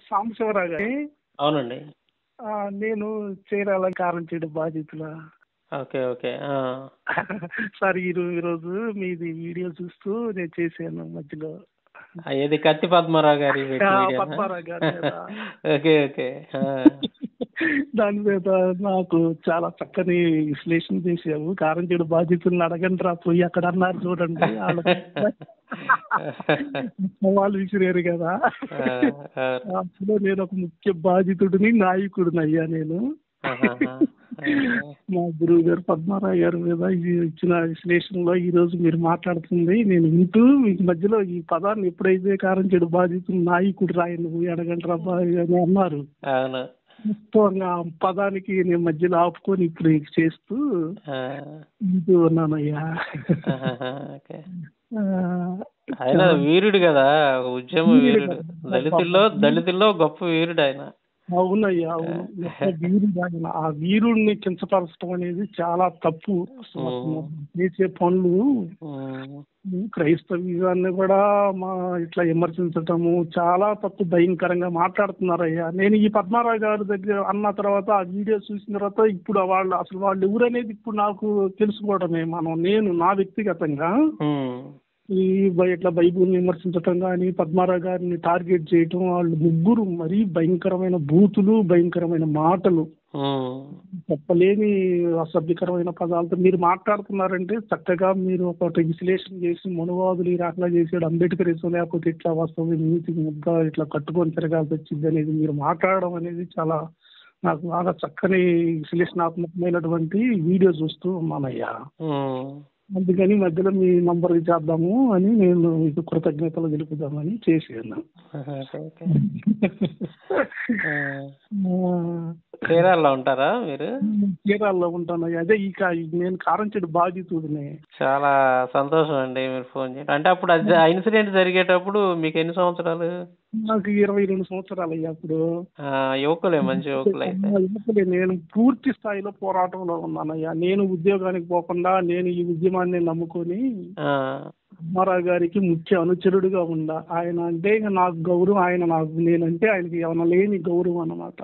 సాంబశివరావు గారి అవునండి. నేను చీరాల కారంచేడు బాధితుల ఓకే. ఓకే. సార్ ఈరోజు మీది వీడియో చూస్తూ నేను చేశాను మధ్యలో. ఏది కత్తి పద్మారావు గారి వీడియోనా? పద్మారావు గారి మీద ఓకే. ఓకే. దాని మీద నాకు చాలా చక్కని విశ్లేషణ చేసావు. కారంచేడు బాధితులను అడగండి రా పోయి అక్కడ అన్నారు చూడండి వాళ్ళు విసిరారు కదా. అప్పుడు నేను ఒక ముఖ్య బాధితుడిని నాయకుడిని అయ్యా నేను. మా గురువు గారు పద్మారావు గారి మీద ఇచ్చిన విశ్లేషణలో ఈ రోజు మీరు మాట్లాడుతుంది నేను వింటూ మీకు మధ్యలో ఈ పదాన్ని ఎప్పుడైతే కారంచేడు బాధితులు నాయకుడు రాయి నువ్వు అడగండి రా అని అన్నారు. పదానికి నేను మధ్యలో ఆపుకొని ఇప్పుడు చేస్తూ వింటూ ఉన్నానయ్యా. ఆయన వీరుడు కదా, ఉద్యమ వీరుడు, దళితుల్లో గొప్ప వీరుడు ఆయన. అవునయ్యా, అవును. వీరుడు ఆయన. ఆ వీరుడిని కించపరచడం అనేది చాలా తప్పు. చేసే పనులు క్రైస్తవ్యాన్ని కూడా ఇట్లా విమర్శించటము చాలా తప్పు, భయంకరంగా మాట్లాడుతున్నారయ్యా. నేను ఈ పద్మారావు గారి దగ్గర అన్న తర్వాత ఆ వీడియో చూసిన తర్వాత ఇప్పుడు వాళ్ళు ఎవరనేది ఇప్పుడు నాకు తెలుసుకోవడమే. నేను నా వ్యక్తిగతంగా ఇట్లా బైబుల్ని విమర్శించటం కానీ పద్మారావు గారిని టార్గెట్ చేయటం, వాళ్ళు ముగ్గురు మరీ భయంకరమైన బూతులు, భయంకరమైన మాటలు, చెప్పలేని అసభ్యకరమైన పదాలతో మీరు మాట్లాడుతున్నారంటే చక్కగా మీరు ఒకటి విశ్లేషణ చేసి మనువాదులు ఈ రకంగా చేసాడు అంబేద్కరిజం లేకపోతే ఇట్లా వస్తుంది నీతి ముద్ద ఇట్లా కట్టుకొని తిరగాల్సి వచ్చింది అనేది మీరు మాట్లాడడం అనేది చాలా నాకు బాగా చక్కని విశ్లేషణాత్మకమైనటువంటి వీడియో చూస్తూ ఉన్నానయ్యా. అందుకని మధ్యలో మీ నంబర్ చేద్దాము అని నేను మీకు కృతజ్ఞతలు తెలుపుదామని చేసాను. చీరాల్లో ఉంటారా మీరు? చీరాల్లో ఉంటాను. అదే నేను కారంచేడు బాధితుడిని. చాలా సంతోషం అండి మీరు ఫోన్ చేయండి. అంటే అప్పుడు ఆ ఇన్సిడెంట్ జరిగేటప్పుడు మీకు ఎన్ని సంవత్సరాలు? నాకు 22 సంవత్సరాలు అయ్యా. అప్పుడు యువకులే, మంచి యువకులే. నేను పూర్తి స్థాయిలో పోరాటంలో ఉన్నానయ్యా. నేను ఉద్యోగానికి పోకుండా నేను ఈ ఉద్యమాన్ని నమ్ముకొని పద్మారావు గారికి ముఖ్య అనుచరుడుగా ఉండా. ఆయన అంటే నాకు గౌరవం, నేనంటే ఆయనకి ఏమైనా లేని గౌరవం అన్నమాట.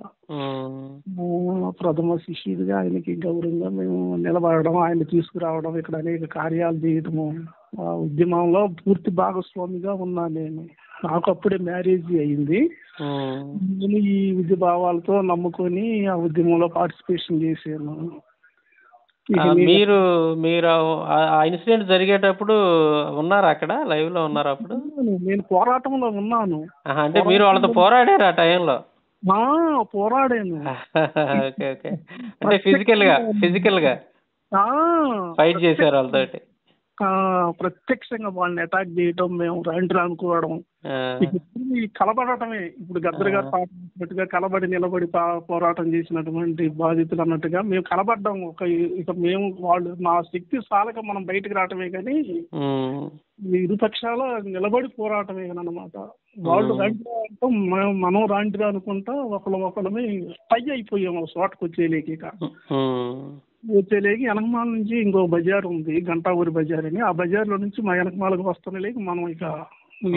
ప్రథమ శిష్యుడిగా ఆయనకి గౌరవంగా మేము నిలబడడం, ఆయన తీసుకురావడం, ఇక్కడ అనేక కార్యాలు చేయడము, ఆ ఉద్యమంలో పూర్తి భాగస్వామిగా ఉన్నా నేను. నాకు అప్పుడే మ్యారేజ్ అయింది. నేను ఈ విద్య భావాలతో నమ్ముకొని ఆ ఉద్యమంలో పార్టిసిపేషన్ చేశాను. మీరు ఆ ఇన్సిడెంట్ జరిగేటప్పుడు ఉన్నారా అక్కడ? లైవ్ లో ఉన్నారా అప్పుడు? నేను పోరాటంలో ఉన్నాను. అంటే మీరు వాళ్ళతో పోరాడారు ఆ టైంలో? పోరాడాను. ఓకే. ఓకే. అంటే ఫిజికల్ గా ఫైట్ చేశారు వాళ్ళతోటి? ప్రత్యక్షంగా వాళ్ళని అటాక్ చేయటం, మేము రండి అనుకోవడం, కలబడటమే. ఇప్పుడు గద్దర్ గారు పాటినట్టుగా కలబడి నిలబడి పోరాటం చేసినటువంటి బాధితులు అన్నట్టుగా మేము కలబడ్డాం. మేము వాళ్ళు నా శక్తి సాలక మనం బయటకు రావటమే కానీ ఇరుపక్షాల నిలబడి పోరాటమే అన్నమాట. వాళ్ళు రండిరా అంటాం, మనం రండిరా అనుకుంటా ఒకళ్ళమే టై అయిపోయాం చోటకు వచ్చేలేక. వచ్చేలేకి వెనకమాల నుంచి ఇంకో బజార్ ఉంది, గంటావూరి బజార్ అని. ఆ బజార్లో నుంచి మా వెనకమాలకు వస్తున్నలేకి మనం ఇక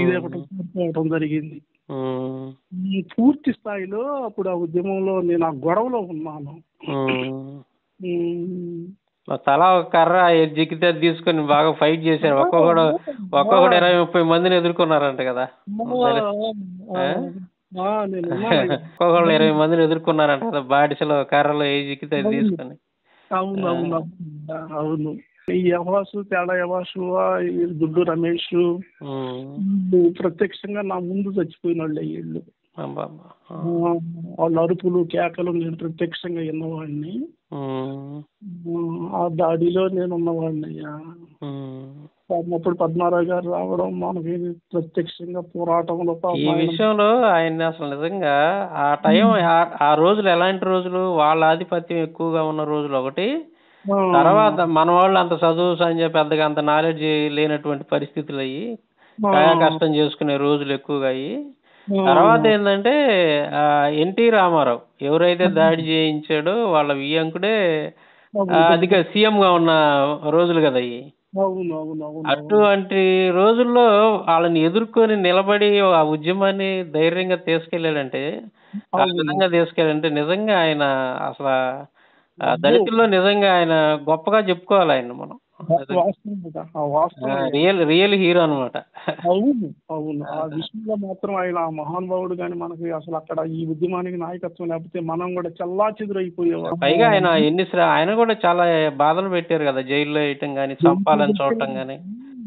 ఇదేవటం జరిగింది. పూర్తి స్థాయిలో అప్పుడు ఆ ఉద్యమంలో నేను ఆ గొడవలో ఉన్నాను. తలా ఒక కర్ర జిగితే తీసుకొని బాగా ఫైట్ చేశారు. ఒక్కొక్కడు 20-30 మందిని ఎదుర్కొన్నారంట కదా? ఒక్కొక్కళ్ళు 20 మందిని ఎదుర్కొన్నారంట కదా బాడిసలో కర్రలో ఏ జిగితే తీసుకొని. అవును. ఈ యవాసు, తేడా యవాసు, దుడ్డు రమేష్ ప్రత్యక్షంగా నా ముందు చచ్చిపోయిన వాళ్ళు వీళ్ళు. వాళ్ళ అరుపులు, కేకలు నేను ప్రత్యక్షంగా విన్నవాడిని. ఆ దాడిలో నేను ఉన్నవాడిని అయ్యా. అప్పుడు పద్మారావు గారు రావడం మనకి ప్రత్యక్షంగా పోరాటంలో ఈ విషయంలో ఆయన అసలు నిజంగా ఆ టైం, ఆ రోజులు ఎలాంటి రోజులు, వాళ్ళ ఆధిపత్యం ఎక్కువగా ఉన్న రోజులు ఒకటి. తర్వాత మన వాళ్ళు అంత చదువు సంజయ్ పెద్దగా అంత నాలెడ్జ్ లేనటువంటి పరిస్థితులు అయ్యి కాయ కష్టం చేసుకునే రోజులు ఎక్కువగా అయ్యి, తర్వాత ఏంటంటే ఎన్టీ రామారావు ఎవరైతే దాడి చేయించాడో వాళ్ళ వియ్యంకుడే అధిక సీఎం గా ఉన్న రోజులు కదా అయ్యి. అవును అవును అవును అవును అటువంటి రోజుల్లో వాళ్ళని ఎదుర్కొని నిలబడి ఆ ఉద్యమాన్ని ధైర్యంగా తీసుకెళ్ళాడంటే, ఆ అవును. విధంగా తీసుకెళ్ళాడంటే నిజంగా ఆయన అసల అబ్బో! దళితుల్లో నిజంగా ఆయన గొప్పగా చెప్పుకోవాలి ఆయన్ని మనం. నిజంగా. వాస్తవం కదా! వాస్తవం అది. రియల్ రియల్ హీరో అనమాట. అవును. అవును. ఆ ఆ! విషయంలో మాత్రం ఆయన ఆ మహానుభావుడు గాని మనకి అసలు అక్కడ ఈ ఉద్యమానికి నాయకత్వం లేకపోతే మనం కూడా చెల్లాచెదురైపోయేవాళ్ళం. పైగా ఆయన ఆయన కూడా చాలా బాధలు పెట్టారు కదా! జైల్‌లో ఎయటం గాని, చంపాలని చూడటం గాని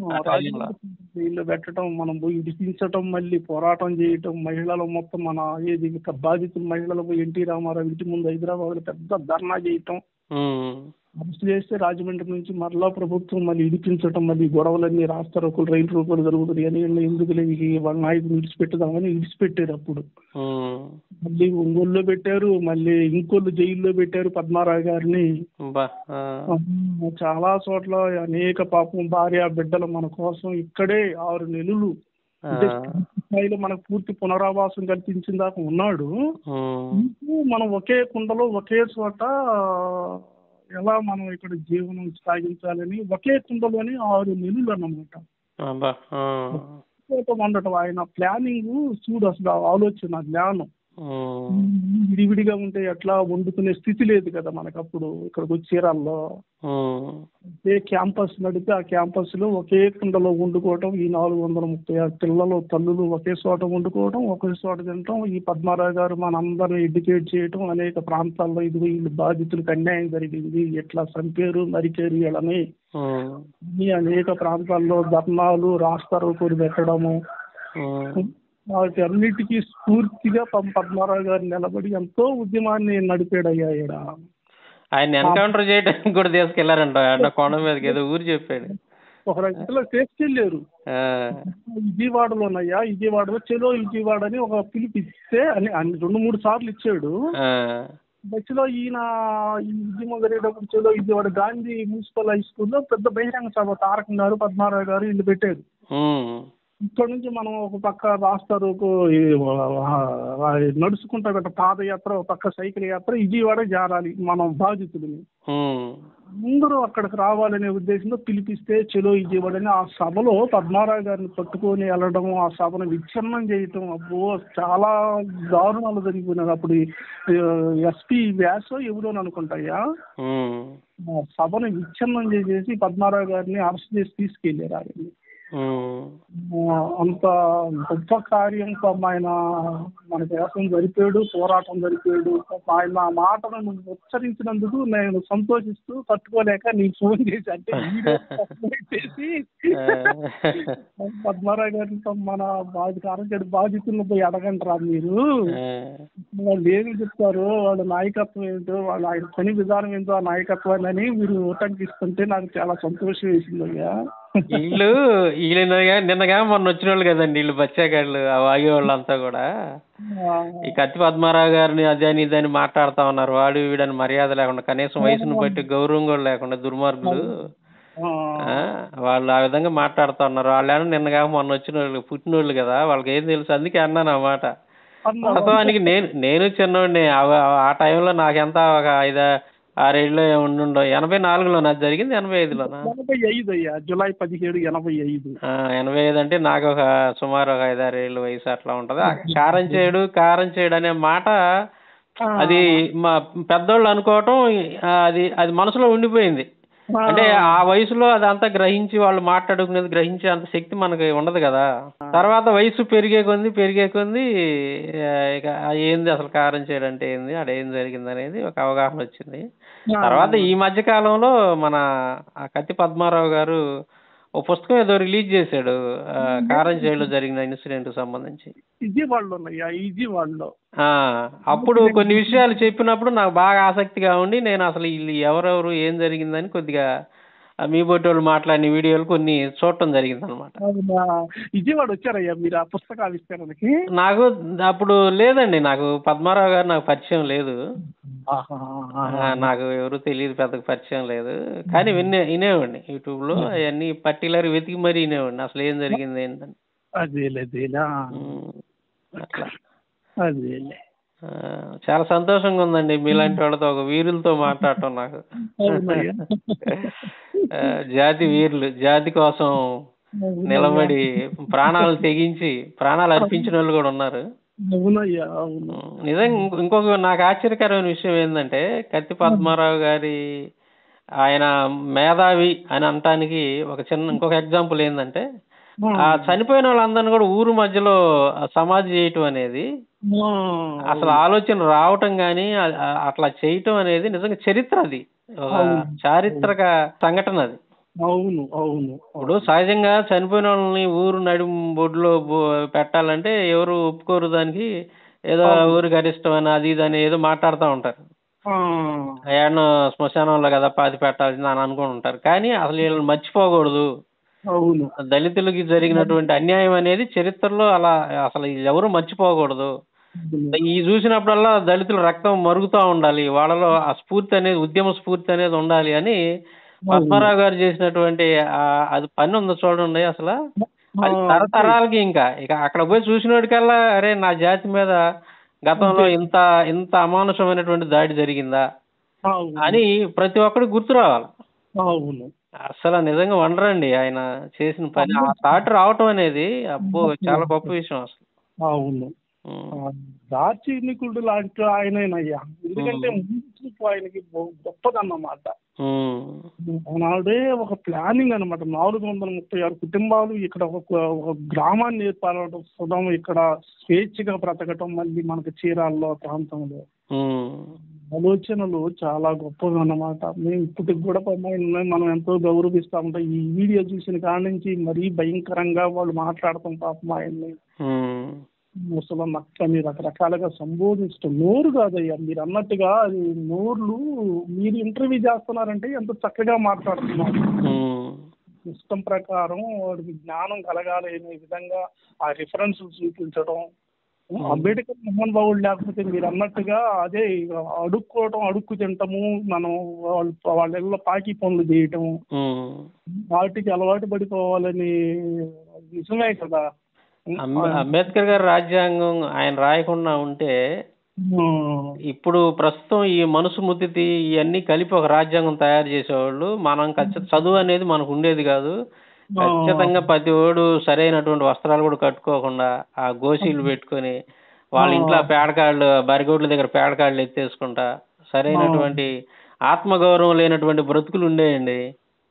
ఆ టైంలో. రాజమండ్రి జైల్లో పెట్టడం, మనం పోయి ఇడిపించటం, మళ్ళీ పోరాటం చేయటం, మహిళలు మొత్తం మన ఏది బాధితులు మహిళలు పోయి ఎన్టీ రామారావు ఇంటి ముందు హైదరాబాద్‌లో పెద్ద ధర్నా చేయటం. హ్మ్. అరెస్ట్ చేస్తే రాజమండ్రి నుంచి మరలా ప్రభుత్వం మళ్ళీ ఇడిపించటం, మళ్ళీ గొడవలన్నీ రాస్తారోకోలు, రైలు రోకోలు జరుగుతున్నాయి అని ఎందుకులే వాళ్ళ నాయకుడిని విడిచిపెట్టుదామని విడిచిపెట్టారు అప్పుడు. హ్మ్. మళ్ళీ ఒంగోలులో పెట్టారు, మళ్ళీ ఇంకోళ్ళు జైల్లో పెట్టారు పద్మారావు గారిని. అబ్బా! ఆ! చాలా చోట్ల అనేక పాపం భార్య బిడ్డలు మన కోసం ఇక్కడే 6 నెలలు ఆ! అంటే పూర్తి స్థాయిలో మనకు పూర్తి పునరావాసం కల్పించిన దాకా ఉన్నాడు. హ్మ్. ఇంకూ మనం ఒకే కుండలో ఒకే చోట ఎలా మనం ఇక్కడ జీవనం సాగించాలని ఒకే కుండలోని 6 నెలలు అన్నమాట. అబ్బా! ఆ! ఉండటం ఆయన ప్లానింగ్ చూడు అసలు ఆ ఆలోచన జ్ఞానం. హ్మ్. విడివిడిగా ఉంటే ఎట్లా వండుకునే స్థితి లేదు కదా మనకప్పుడు ఇక్కడికి వచ్చి చీరాల్లో. హ్మ్. ఏ క్యాంపస్ నడిపి ఆ క్యాంపస్‌లో ఒకే కుండలో వండుకోవటం. ఈ 436 పిల్లలు, తల్లులు ఒకే చోట వండుకోవడం, ఒకే చోట తినటం. ఈ పద్మారావు గారు మనందరిని ఎడ్యుకేట్ చేయటం. అనేక ప్రాంతాల్లో ఇదిగో వీళ్ళు బాధితులకు అన్యాయం జరిగింది. ఇట్లా చంపారు, నరికారు వీళ్ళని. హ్మ్. అని అనేక ప్రాంతాల్లో ధర్నాలు, రాస్తారోకోలు పెట్టడము. హ్మ్. వాటన్నిటికీ స్ఫూర్తిగా పద్మారావు గారు నిలబడి ఎంతో ఉద్యమాన్ని నడిపాడయ్యా ఈడ. ఆయన్ని ఆ ఎన్‌కౌంటర్ చేయడానికి కూడా తీసుకెళ్లారంట. ఆడ కొండ మీదకి ఏదో ఊరు చెప్పాడు. ఒక రైతులో తీసుకెళ్ళారు. ఆ! విజయవాడలోనయ్యా, విజయవాడలో చలో విజయవాడ అని ఒక పిలిపిస్తే అని 2, 3 సార్లు ఇచ్చాడు. ఆ! బస్సులో ఈయన ఈ ఉద్యమం జరిగేటప్పుడు చలో విజయవాడ గాంధీ మున్సిపల్ హై స్కూల్‌లో పెద్ద బహిరంగ సభ తారక గారు, పద్మారావు గారు వీళ్ళు పెట్టారు. హ్మ్. ఇక్కడ నుంచి మనం ఒక పక్క రాస్తారోకో నడుచుకుంటా గట్ట పాదయాత్ర, ఒక పక్క సైకిల్ యాత్ర విజయవాడ చేరాలి మనం బాధితులని. హ్మ్. అందరూ అక్కడికి రావాలనే ఉద్దేశంతో పిలిపిస్తే చలో విజయవాడ అని ఆ సభలో పద్మారావు గారిని పట్టుకొని వెళ్ళడం, ఆ సభను విచ్ఛిన్నం చేయటం, అబ్బో చాలా దారుణాలు జరిగిపోయినాయి. అప్పుడు ఎస్పీ వ్యాసో ఎవరోని అనుకుంటాయా హ్మ్. ఆ సభను విచ్ఛిన్నం చేసేసి పద్మారావు గారిని అరెస్ట్ చేసి తీసుకెళ్ళారు ఆయన్ని. హ్మ్. అంత గొప్ప కార్యం పాపం ఆయన మన కోసం జరిపాడు, పోరాటం జరిపాడు. పాపం ఆయన ఆ మాటను నువ్వు ఉచ్చరించినందుకు నేను సంతోషిస్తూ తట్టుకోలేక నీకు ఫోన్ చేసి అంటే వీడియో పెట్టేసి ఆ! పద్మారావు గారిని మన కారంచేడు బాధితులను పోయి అడగంటారా మీరు, ఆ! వాళ్ళు ఏమి చెప్తారు, వాళ్ళ నాయకత్వం ఏంటో, వాళ్ళ ఆయన పని విధానం ఏంటో ఆ నాయకత్వాన్ని అని మీరు ఉటంకిస్తుంటే నాకు చాలా సంతోషం వేసిందయ్యా. ఈళ్ళు నిన్నగా మొన్నొచ్చినోళ్ళు గదండీ! ఈళ్ళు బచ్చాగాళ్ళు ఆ వాగేవాళ్ళంతా గూడా. ఆ, ఈ కత్తి పద్మారావు గారిని అదని ఇదని మాట్లాడుతా ఉన్నారు. వాడు వీడని మర్యాద లేకుండా కనీసం వయసుని బట్టి గౌరవం గూడా లేకుండా దుర్మార్గులు. ఆ, ఆ! వాళ్ళు ఆ విధంగా మాట్లాడుతా ఉన్నారు. వాళ్ళేమో నిన్నగాక మొన్నొచ్చినోళ్ళు పుట్టినోళ్ళు గదా! వాళ్ళకేం తెలుసు అందుకే అన్నాను ఆ మాట. అన్నారు అంతే. వాస్తవానికి నేను చిన్నోడినే. ఆ టైంలో నాకెంత ఒక 6 ఏళ్ళో ఏమో ఉండుండవు. 84లోనా అది జరిగింది? 85లోనా? 85 అయ్యా, జూలై 17, 85. 85 అంటే నాకొక సుమారు ఒక 5, 6 ఏళ్ల వయసు అట్లా ఉంటది. కారం చేడు అనే మాట అది మా పెద్దోళ్ళు అనుకోవటం అది మనసులో ఉండిపోయింది. అంటే ఆ వయసులో అదంతా గ్రహించి వాళ్ళు మాట్లాడుకునేది గ్రహించే అంత శక్తి మనకి ఉండదు గదా! తర్వాత వయసు పెరిగే కొంది ఇక ఏంది అసలు కారం చేడు అంటే ఏంది? ఆడేం జరిగిందనేది ఒక అవగాహనొచ్చింది. తర్వాత ఈ మధ్య కాలంలో మన ఆ కత్తి పద్మారావు గారు ఓ పుస్తకం ఏదో రిలీజ్ చేశాడు. కారం చేడులో జరిగిన ఇన్సిడెంట్‌కి సంబంధించి. విజయవాడలో ఉన్నాయా, విజయవాడలో. ఆ! అప్పుడు కొన్ని విషయాలు చెప్పినప్పుడు నాకు బాగా ఆసక్తిగా ఉండి నేనసలు ఈళ్ళు ఎవరెవరు? ఏం జరిగిందని కొద్దిగా మీ బోటోళ్ళు మాట్లాడిన వీడియోలు కొన్ని చూడటం జరిగిందనమాట. అవునా, విజయవాడ వచ్చారయ్యా మీరు ఆ పుస్తక ఆవిష్కరణకి. నాకు అప్పుడు లేదండి. నాకు పద్మారావు గారు నాకు పరిచయం లేదు. నాకు ఎవరు తెలీదు. పెద్దగా పరిచయం లేదు. కానీ ఇనేవాడిని. యూట్యూబ్‌లో అయన్నీ పర్టిక్యులర్‌గా వెతికి మరీ ఇనేవాడిని. అసలేం జరిగింది ఏంటని. అదేలే అదేలే హ్మ్. అట్లా. అదేలే. చాలా సంతోషంగా ఉందండి. మీలాంటి వాళ్ళతో ఒక వీరులతో మాట్లాడటం నాకు. అవునయ్యా. జాతి వీరులు, జాతి కోసం అవునయ్యా. నిలబడి ప్రాణాలు తెగించి ప్రాణాలు అర్పించిన వాళ్ళు కూడా ఉన్నారు. అవునయ్యా, అవును. నిజంగా ఇంకొక నాకు ఆశ్చర్యకరమైన విషయం ఏంటంటే కత్తి పద్మారావు గారి ఆయన మేధావి అని అనటానికి ఒక చిన్న ఇంకొక ఎగ్జాంపుల్ ఏంటంటే ఆ చనిపోయిన వాళ్ళందరినీ కూడా ఊరు మధ్యలో సమాధి చేయటం అనేది అసలు ఆలోచన రావటం గాని అట్లా చేయటం అనేది నిజంగా చరిత్ర. అది ఒక అవును. చారిత్రక సంఘటన అది. అవును, అవును. ఇప్పుడు సహజంగా చనిపోయిన వాళ్ళని ఊరు నడుము బొడ్లో పెట్టాలంటే ఎవరు ఒప్పుకోరు దానికి. ఏదో అవును. ఊరికి అరిష్టం అని అది ఇది అని ఏదో మాట్లాడుతూ ఉంటారు. ఆ, ఏడనో శ్మశానంలో కదా పాతి పెట్టాల్సింది అని అనుకుని ఉంటారు. కానీ అసలు వీళ్ళని మర్చిపోకూడదు. అవును. దళితులకి జరిగినటువంటి అన్యాయం అనేది చరిత్రలో అలా అసలు ఎవరు మర్చిపోకూడదు. ఈ చూసినప్పుడల్లా దళితుల రక్తం మరుగుతూ ఉండాలి. వాళ్ళలో ఆ స్ఫూర్తి అనేది, ఉద్యమ స్ఫూర్తి అనేది ఉండాలి అని పద్మారావు గారు చేసినటువంటి అది పని ఉంది చూడండి అసలు. అది తరతరాలకి ఇంకా ఇక అక్కడ పోయి చూసినోడికల్లా అరే నా జాతి మీద గతంలో ఇంత ఇంత అమానుషమైనటువంటి దాడి జరిగిందా అవును. అని ప్రతి ఒక్కడికి గుర్తు రావాలి. అవును. అసలు నిజంగా వండరండి ఆయన చేసిన పని. ఆ థాట్ రావటం అనేది అబ్బో చాలా గొప్ప విషయం అసలు. అవును. ఉమ్. దార్శనికుడు లాంటి ఆయనేనయ్యా. ఎందుకంటే ఉమ్. ముందు చూపు ఆయనకి గొప్పదన్నమాట. ఉమ్. ఆనాడే ఒక ప్లానింగ్ అనమాట. 436 కుటుంబాలు ఇక్కడ ఒక గ్రామాన్ని ఏర్పడడం, ఇక్కడ స్వేచ్ఛగా బ్రతకటం, మళ్ళీ మనకి చీరాల్లో ప్రాంతంలో ఉమ్. ఆలోచనలు చాలా గొప్పగా అన్నమాట. మేము ఇప్పటికి కూడా మనం ఎంతో గౌరవిస్తా ఉంటాం. ఈ వీడియో చూసిన కాడ నుంచి మరీ భయంకరంగా వాళ్ళు మాట్లాడతాం పాపం ఆయన్ని. ఉమ్. ముసలి నక్కని రకరకాలుగా సంబోధించడం. నోరు కాదయ్యా, మీరు అన్నట్టుగా అది నోర్లు. మీరు ఇంటర్వ్యూ చేస్తున్నారంటే ఎంత చక్కగా మాట్లాడుతున్నారు. ఉమ్. ఇష్టం ప్రకారం వాడికి జ్ఞానం కలగాలి అనే విధంగా ఆ రిఫరెన్స్ చూపించడం. అంబేద్కర్ మహానుభావుడు లేకపోతే మీరు అన్నట్టుగా అదే ఇక అడుక్కు తింటాము మనం. వాళ్ళ ఇళ్ళలో పాకి పనులు చేయటం, వాటికి అలవాటు పడిపోవాలని. నిజమే కదా. అంబేద్కర్ గారి రాజ్యాంగం ఆయన రాయకుండా ఉంటే ఇప్పుడు ప్రస్తుతం ఈ మనుస్మృతి ఇవన్నీ కలిపి ఒక రాజ్యాంగం తయారు చేసేవాళ్ళు. మనం చదువు అనేది మనకు ఉండేది కాదు. ఖచ్చితంగా ప్రతి ఓడు సరైనటువంటి వస్త్రాలు కూడా కట్టుకోకుండా ఆ గోసీలు పెట్టుకొని వాళ్ళ ఇంట్లో పేడకాళ్ళు, బరిగోడ్ల దగ్గర పేడకాళ్ళు ఎత్తేసుకుంటా సరైనటువంటి ఆత్మగౌరవం లేనటువంటి బ్రతుకులు ఉండేయండి.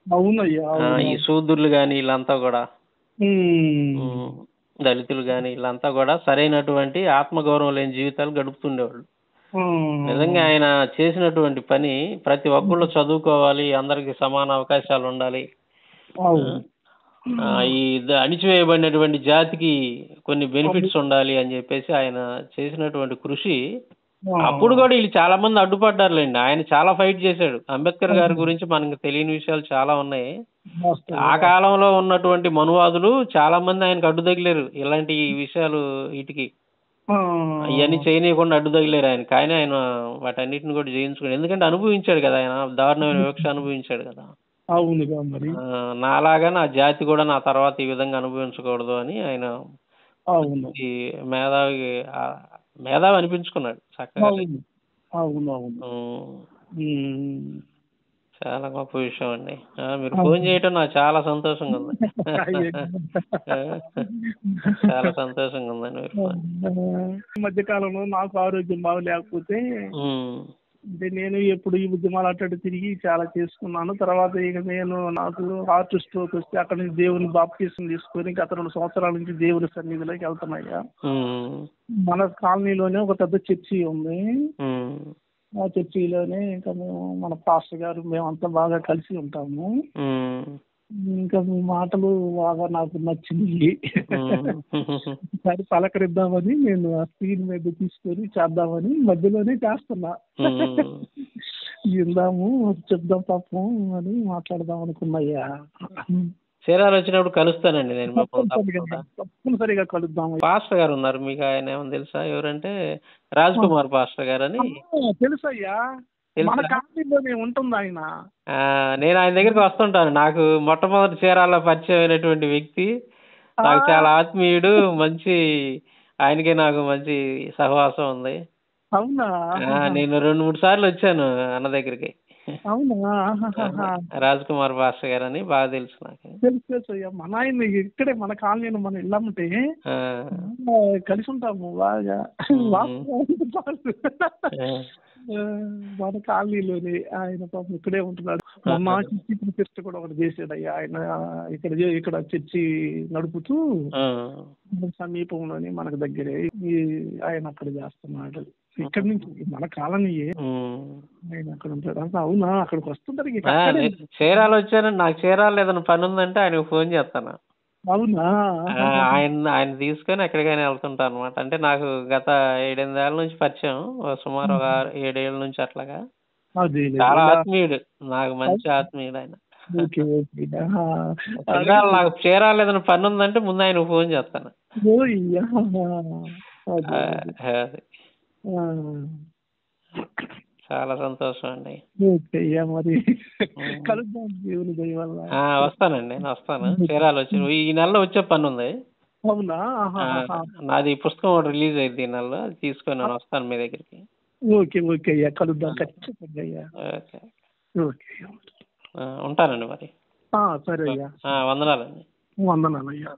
అవునయ్యా. ఈ శూద్రులు కానీ వీళ్ళంతా కూడా, దళితులు కానీ వీళ్ళంతా కూడా సరైనటువంటి ఆత్మగౌరవం లేని జీవితాలు గడుపుతుండేవాళ్ళు. నిజంగా ఆయన చేసినటువంటి పని ప్రతి ఒక్కళ్ళు చదువుకోవాలి, అందరికి సమాన అవకాశాలు ఉండాలి, ఈ అణిచివేయబడినటువంటి జాతికి కొన్ని బెనిఫిట్స్ ఉండాలి అని చెప్పేసి ఆయన చేసినటువంటి కృషి. అప్పుడు కూడా వీళ్ళు చాలా మంది అడ్డుపడ్డారులేండి. ఆయన చాలా ఫైట్ చేశాడు. అంబేద్కర్ గారి గురించి మనకు తెలియని విషయాలు చాలా ఉన్నాయి. ఆ కాలంలో ఉన్నటువంటి మనువాదులు చాలా మంది ఆయనకు అడ్డు తగిలేరు. ఇలాంటి విషయాలు వీటికి ఇవన్నీ చేయనీయకుండా అడ్డు తగిలేరు ఆయన. కానీ ఆయన వాటన్నిటిని కూడా జయించుకోడు. ఎందుకంటే అనుభవించాడు కదా, ఆయన దారుణమైన వివక్ష అనుభవించాడు కదా. అవునుగా మరి. నాలాగా నా జాతి కూడా నా తర్వాత ఈ విధంగా అనుభవించకూడదు అని ఆయన ఈ మేధావి అనిపించుకున్నాడు చక్కగా. చాలా గొప్ప విషయం అండి. మీరు ఫోన్ చేయటం నాకు చాలా సంతోషంగా ఉంది. చాలా సంతోషంగా ఉందండి మీరు ఫోన్. ఈ మధ్య కాలంలో నాకు ఆరోగ్యం బాగలేకపోతే అంటే నేను ఎప్పుడు ఈ ఉద్యమాలు అటు తిరిగి చాలా చేసుకున్నాను. తర్వాత ఇక నాకు హార్ట్ స్ట్రోక్ వస్తే అక్కడ నుంచి దేవుని బాప్టిజం తీసుకొని గత 2 సంవత్సరాల నుంచి దేవుని సన్నిధిలోకి వెళ్తున్నాయ్యా. మన కాలనీలోనే ఒక పెద్ద చర్చి ఉంది. ఆ చర్చిలోనే ఇంకా మేము మన పాస్టర్ గారు మేమంతా బాగా కలిసి ఉంటాము. ఇంకా మీ మాటలు బాగా నాకు నచ్చింది. ఒకసారి పలకరిద్దామని నేను ఆ స్క్రీన్ మీద తీసుకొని చేద్దామని మధ్యలోనే చేస్తున్నా. ఇందాము చెప్దాం పాపం అని మాట్లాడదాం అనుకున్నాయ్యా. చీరాలు వచ్చినప్పుడు కలుస్తానండి నేను. తప్పనిసరిగా కలుద్దాం. పాస్టర్ గారు ఉన్నారు, మీకు ఆయన ఏమన్నా తెలుసా? ఎవరంటే రాజ్ కుమార్ పాస్టర్ గారు అని. తెలుసయ్యా, మన కాలనీలోనే ఉంటుంది ఆయన. నేను ఆయన దగ్గరికి వస్తుంటాను. నాకు మొట్టమొదటి చీరాల్లో పరిచయం అయినటువంటి వ్యక్తి, నాకు చాలా ఆత్మీయుడు. మంచి ఆయనకి నాకు మంచి సహవాసం ఉంది. అవునా? నేను 2-3 సార్లు వచ్చాను అన్న దగ్గరికి. అవునా? ఆహాహాహా. రాజ్ కుమార్ పాస్టర్ గారు అని బాగా తెలుసు నాకు. తెలుసు తెలుసు అయ్యా. మన ఆయన ఇక్కడే మన కాలనీలో మన ఇల్లమ్మంటే ఆ, కలిసి ఉంటాము బాగా. ఉమ్, ఆ, మన కాలనీలోనే ఆయన పాపం ఇక్కడే ఉంటున్నాడు. మొన్న చర్చి చర్చ్ కూడా ఒకటి చేసాడు అయ్యా ఆయన. ఇక్కడ చర్చి నడుపుతూ ఆ, మన సమీపంలోని మనకు దగ్గరే ఆయన అక్కడ చేస్తున్నాడు. ఇక్కడ నుంచి మన కాలనీయే ఉమ్. ఆయన అక్కడ ఉంటాడు. అవునా? అక్కడికి వస్తుంటారు ఇక ఆ, అక్కడే. చీరాలు వచ్చానండి. నాకు చీరాలు ఏదైనా పని ఉందంటే ఆయనకు ఫోన్ చేస్తాను. అవునా? ఆయన తీసుకొని ఎక్కడికైనా వెళ్తుంటాను అనమాట. అంటే నాకు గత 7-8 ఏళ్ళ నుంచి పరిచయం. సుమారు ఒక 7 ఏళ్ళ నుంచి అట్లాగా. అదే చాలా ఆత్మీయుడు. నాకు మంచి ఆత్మీయుడు ఆయన. Okay okay. చీరాలు నాకు చీరాలు ఏదైనా పని ఉందంటే ముందు ఆయనకు ఫోన్ చేస్తాను. అదే అది చాలా సంతోషం అండి. ఓకే అయ్యా. మరి కలుద్దాం దేవుని దయ వల్ల. వస్తానండి, నేను వస్తాను. చీరాలు వచ్చి ఈ నెలలో వచ్చే పని ఉంది. అవునా? నాది పుస్తకం ఒకటి రిలీజ్ అయింది ఈ నెలలో. అది తీసుకొని నేను వస్తాను మీ దగ్గరికి. ఓకే ఓకే అయ్యా. కలుద్దాం ఖచ్చితంగా అయ్యా. ఓకే. ఓకే. ఉంటానండి మరి. సరే అయ్యా. వందనాలండి. వందనాలు అయ్యా.